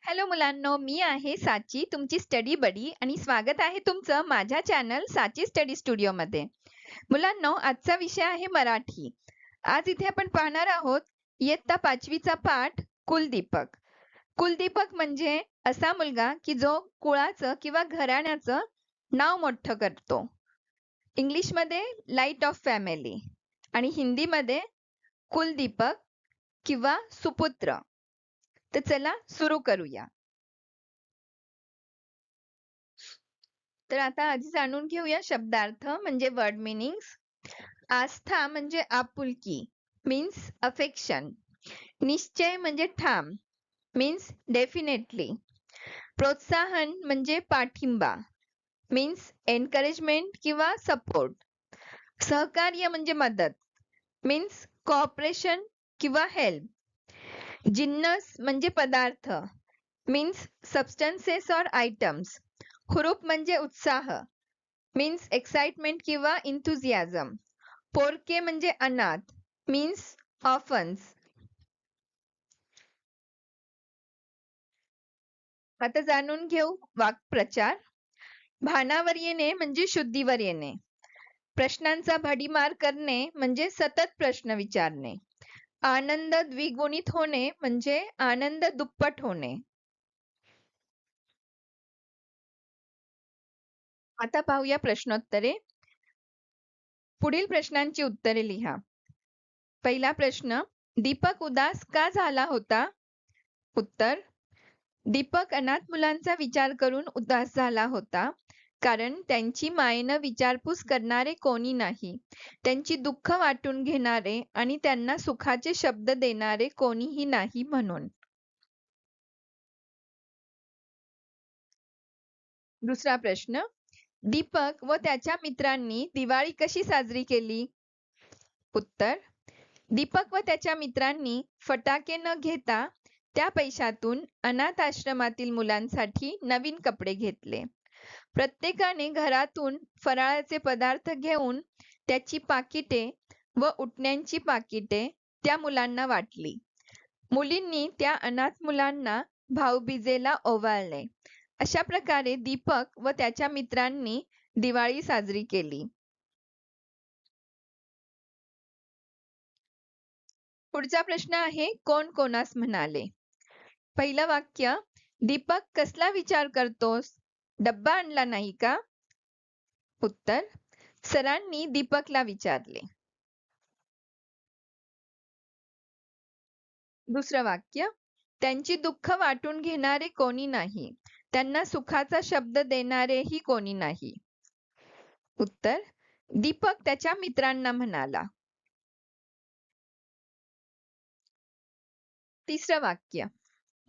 Hello मुलांनो, मी आहे साची, तुमची स्टडी बडी आणि स्वागत आहे तुमचं माझ्या चॅनल साची स्टडी स्टुडिओमध्ये. मुलांनो, आजचा विषय आहे मराठी. आज इथे आपण पाहणार आहोत इयत्ता 5वीचा पाठ कुलदीपक. कुलदीपक म्हणजे असा मुलगा की जो कुळाचं किंवा घराण्याचं नाव मोठं करतो. इंग्लिशमध्ये लाईट ऑफ फॅमिली आणि हिंदीमध्ये कुलदीपक किंवा सुपुत्र. तर चला सुरू करूया. तर आता आधी जाणून घेऊया शब्दार्थ म्हणजे वर्ड मीनिंग्स. आस्था म्हणजे आपुलकी मीन्स अफेक्शन. निश्चय म्हणजे ठाम मीन्स डेफिनेटली. प्रोत्साहन म्हणजे पाठिंबा मीन्स एनकरेजमेंट किंवा सपोर्ट. सहकार्य म्हणजे मदत मीन्स कोऑपरेशन किंवा हेल्प. जिन्नस म्हणजे पदार्थ मीन्स सबस्टन्सेस और आयटम्स. हुरूप म्हणजे उत्साह मीन्स एक्साइटमेंट किंवा इंथुझियाझम. पोरके म्हणजे अनाथ मीन्स ऑफन्स. आता जाणून घेऊ वाक्प्रचार. भानावर येणे म्हणजे शुद्धीवर येणे. प्रश्नांचा भडीमार करणे म्हणजे सतत प्रश्न विचारणे. आनंद द्विगुणित होणे म्हणजे आनंद दुप्पट होणे. आता पाहूया प्रश्नोत्तरे. पुढील प्रश्नांची उत्तरे लिहा. पहिला प्रश्न, दीपक उदास का झाला होता? उत्तर, दीपक अनाथ मुलांचा विचार करून उदास झाला होता, कारण त्यांची मायेनं विचारपूस करणारे कोणी नाही. त्यांची दुःख वाटून घेणारे आणि त्यांना सुखाचे शब्द देणारे कोणीही नाही म्हणून. दुसरा प्रश्न, दीपक व त्याच्या मित्रांनी दिवाळी कशी साजरी केली? उत्तर, दीपक व त्याच्या मित्रांनी फटाके न घेता त्या पैशातून अनाथ आश्रमातील मुलांसाठी नवीन कपडे घेतले. प्रत्येकाने घरातून फराळाचे पदार्थ घेऊन त्याची पाकिटे व उटण्यांची पाकिटे त्या मुलांना वाटली. मुलींनी त्या अनाथ मुलांना भाऊबीजेला ओवाळले. अशा प्रकारे दीपक व त्याच्या मित्रांनी दिवाळी साजरी केली. पुढचा प्रश्न आहे, कोण कोणास म्हणाले? पहिलं वाक्य, दीपक कसला विचार करतोस? डब्बा आणला नाही का? उत्तर, सरांनी दीपकला विचारले. दुसरं वाक्य, त्यांची दुःख वाटून घेणारे कोणी नाही, त्यांना सुखाचा शब्द देणारेही कोणी नाही. उत्तर, दीपक त्याच्या मित्रांना म्हणाला. तिसरं वाक्य,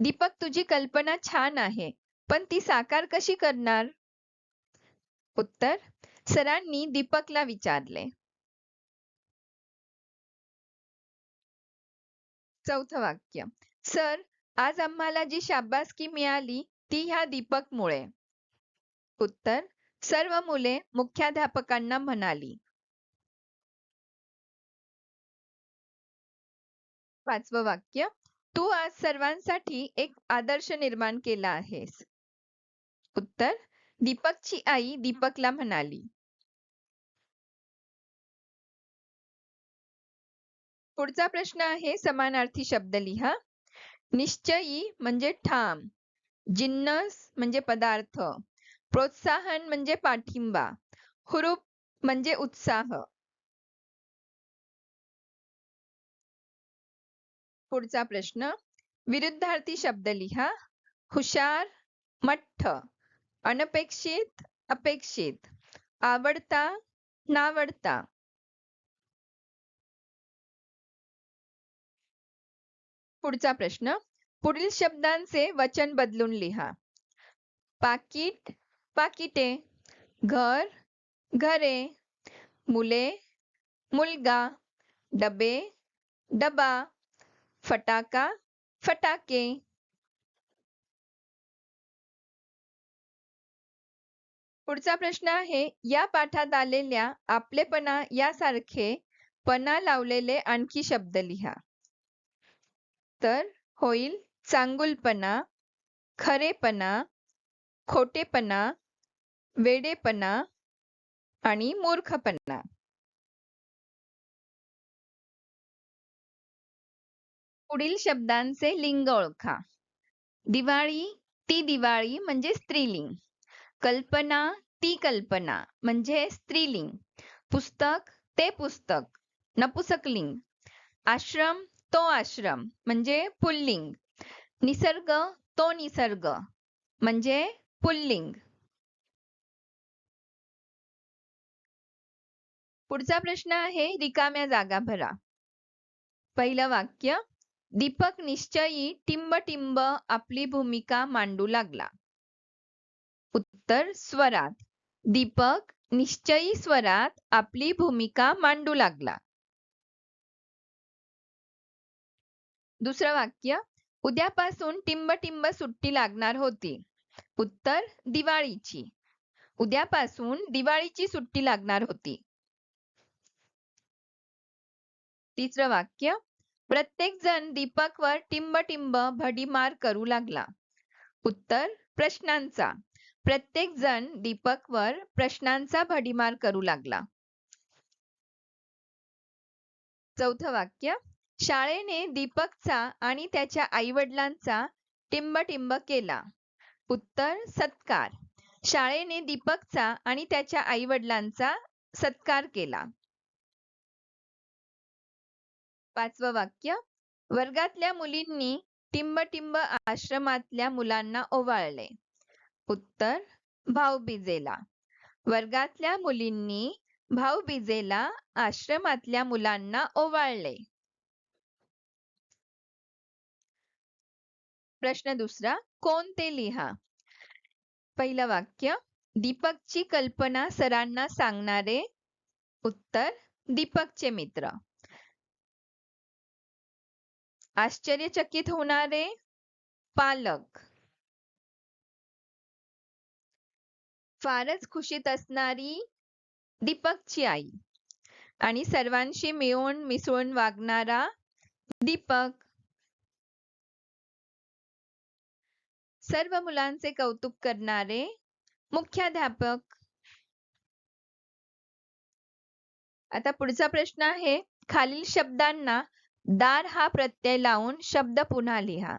दीपक तुझी कल्पना छान आहे, पण ती साकार कशी करणार? उत्तर, सरांनी दीपकला विचारले. चौथं वाक्य, सर आज आम्हाला जी शाबासकी मिळाली ती ह्या दीपकमुळे. उत्तर, सर्व मुले मुख्याध्यापकांना म्हणाली. पाचवं वाक्य, तू आज सर्वांसाठी एक आदर्श निर्माण केला आहेस. उत्तर, दीपकची आई दीपकला म्हणाली. पुढचा प्रश्न आहे, समानार्थी शब्द लिहा. निश्चयी म्हणजे ठाम, जिन्नस म्हणजे पदार्थ, प्रोत्साहन म्हणजे पाठिंबा, हुरूप म्हणजे उत्साह. पुढचा प्रश्न, विरुद्धार्थी शब्द लिहा. हुशार, मठ्ठ, अनपेक्षित, अपेक्षित, आवडता, नावडता. पुढचा प्रश्न, पुढील शब्दांचे वचन बदलून लिहा. पाकिट, पाकिटे, घर, घरे, मुले, मुलगा, डबे, डबा, फटाका, फटाके. पुढचा प्रश्न आहे, या पाठात आलेल्या आपलेपणा यासारखे पणा लावलेले आणखी शब्द लिहा. तर होईल चांगुलपणा, खरेपणा, खोटेपणा, वेडेपणा आणि मूर्खपणा. पुढील शब्दांचे लिंग ओळखा. दिवाळी, ती दिवाळी म्हणजे स्त्रीलिंग. कल्पना, ती कल्पना म्हणजे स्त्रीलिंग. पुस्तक, ते पुस्तक नपुसकलिंग. आश्रम, तो आश्रम म्हणजे पुल्लिंग. निसर्ग, तो निसर्ग म्हणजे पुल्लिंग. पुढचा प्रश्न आहे रिकाम्या जागा भरा. पहिलं वाक्य, दीपक निश्चयी टिंब टिंब आपली भूमिका मांडू लागला. उत्तर स्वरात. दीपक निश्चयी स्वरात आपली भूमिका मांडू लागला. दुसरं वाक्य, उद्यापासून टिंब टिंब सुट्टी लागणार होती. उत्तर दिवाळीची. उद्यापासून दिवाळीची सुट्टी लागणार होती. तिसरं वाक्य, प्रत्येक जण दीपकवर टिंब टिंब भडीमार करू लागला. उत्तर प्रश्नांचा. प्रत्येक जण दीपकवर प्रश्नांचा भडीमार करू लागला. चौथं वाक्य, शाळेने दीपकचा आणि त्याच्या आईवडिलांचा टिंबटिंब केला. उत्तर सत्कार. शाळेने दीपकचा आणि त्याच्या आईवडिलांचा सत्कार केला. पाचवं वाक्य, वर्गातल्या मुलींनी टिंबटिंब आश्रमातल्या मुलांना ओवाळले. उत्तर भाऊबीजेला. वर्गातल्या मुलींनी भाऊबीजेला आश्रमातल्या मुलांना ओवाळले. प्रश्न दुसरा, कोण ते लिहा. पहिलं वाक्य, दीपकची कल्पना सरांना सांगणारे. उत्तर दीपकचे मित्र. आश्चर्यचकित होणारे. पालक. फारच खुशीत असणारी. दीपकची आई. आणि सर्वांशी मिळून मिसळून वागणारा. दीपक. सर्व मुलांचे कौतुक करणारे. मुख्याध्यापक. आता पुढचा प्रश्न आहे, खालील शब्दांना दार हा प्रत्यय लावून शब्द पुन्हा लिहा.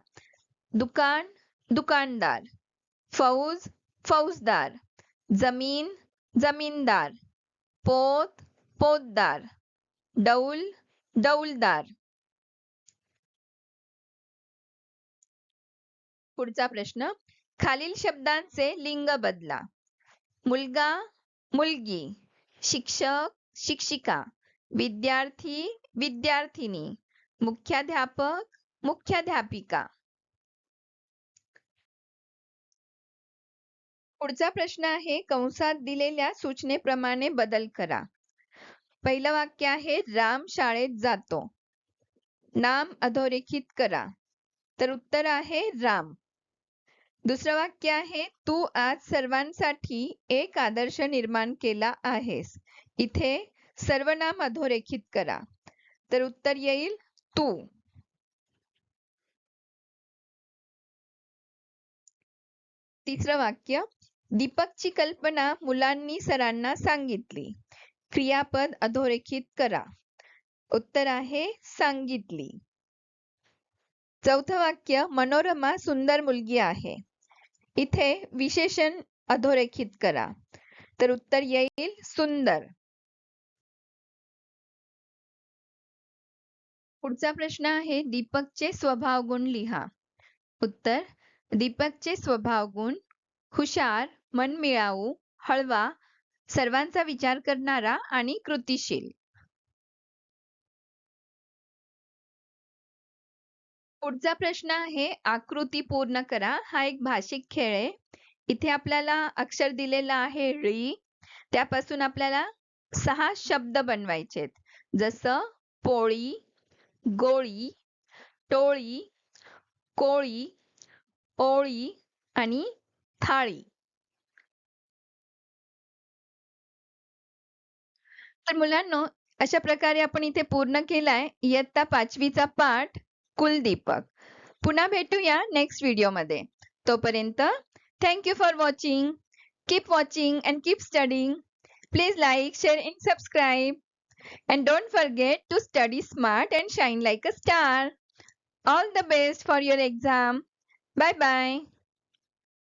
दुकान, दुकानदार. फौज, फौजदार. जमीन, जमीनदार. पोत, पोतदार. डौल, डौलदार. पुढचा प्रश्न, खालील शब्दांचे लिंग बदला. मुलगा, मुलगी. शिक्षक, शिक्षिका. विद्यार्थी, विद्यार्थिनी. मुख्याध्यापक, मुख्याध्यापिका. पुढचा प्रश्न आहे, कंसात दिलेल्या सूचनेप्रमाणे बदल करा. पहिलं वाक्य आहे, राम शाळेत जातो. नाम अधोरेखित करा. तर उत्तर आहे राम. दुसरं वाक्य आहे, तू आज सर्वांसाठी एक आदर्श निर्माण केला आहेस. इथे सर्वनाम अधोरेखित करा. तर उत्तर येईल तू. तिसरं वाक्य, दीपकची कल्पना मुलांनी सरांना सांगितली. क्रियापद अधोरेखित करा. उत्तर आहे सांगितली. चौथं वाक्य, मनोरमा सुंदर मुलगी आहे. इथे विशेषण अधोरेखित करा. तर उत्तर येईल सुंदर. पुढचा प्रश्न आहे, दीपकचे स्वभाव गुण लिहा. उत्तर दीपकचे स्वभाव गुण, हुशार, मनमिळाऊ, हळवा, सर्वांचा विचार करणारा आणि कृतिशील. पुढचा प्रश्न आहे, आकृती पूर्ण करा. हा एक भाषिक खेळ आहे. इथे आपल्याला अक्षर दिलेला आहे री. त्यापासून आपल्याला 6 शब्द बनवायचे. जसं पोळी, गोळी, टोळी, कोळी, ओळी आणि थाळी. तर मुलांनो, अशा प्रकारे आपण इथे पूर्ण केलाय इयत्ता 5वीचा पाठ कुलदीपक. पुन्हा भेटूया नेक्स्ट व्हिडिओमध्ये. तोपर्यंत thank you for watching. Keep watching and keep studying. Please like, share and subscribe. And don't forget to study smart and shine like a star. All the best for your exam. Bye bye.